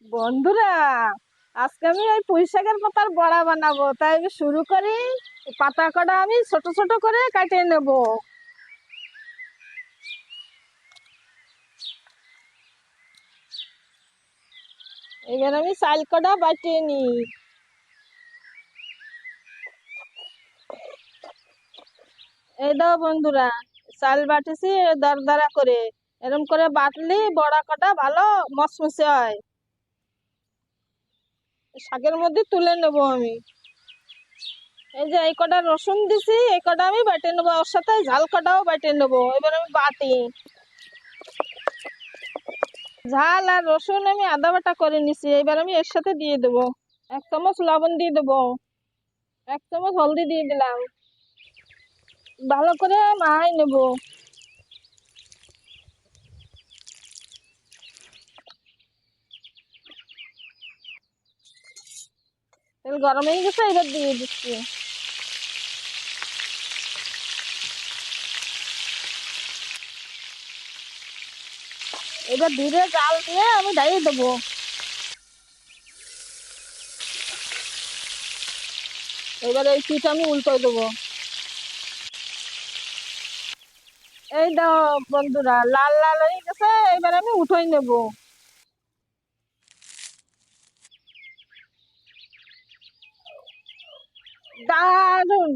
বন্ধুরা, আজকে আমি ওই পুঁই শাকের পাতার বড়া বানাবো, তাই আমি শুরু করি। পাতা কটা আমি ছোট ছোট করে কাটিয়ে নেব। এবার আমি চাল কটা বাটিয়ে নিই। এই দাও বন্ধুরা, চাল বাটিছি দরদরা করে। এরকম করে বাটলি বড়া কটা ভালো মচমচে হয়। শাকের মধ্যে তুলে নেব আমি। এই যে এই কটা রসুন দিছি, এই কটা আমি বেটে নেবো, ওর সাথে ঝাল কটাও বেটে নেবো। এবার আমি বাটি ঝাল আর রসুন আমি আদা বাটা করে নিছি, এবার আমি এর সাথে দিয়ে দেবো। 1 চামচ লবণ দিয়ে দেবো, 1 চামচ হলদি দিয়ে দিলাম। ভালো করে মাখাই নেব। তেল গরম হয়ে গেছে, এবার দিয়ে দিচ্ছি। এবার ধীরে জাল দিয়ে আমি ঢালিয়ে দেবো। এবার এই পিঠ আমি উল্টে দেবো। এই দাও বন্ধুরা, লাল লাল হয়ে গেছে, এবার আমি উঠাই নেব। দারুন!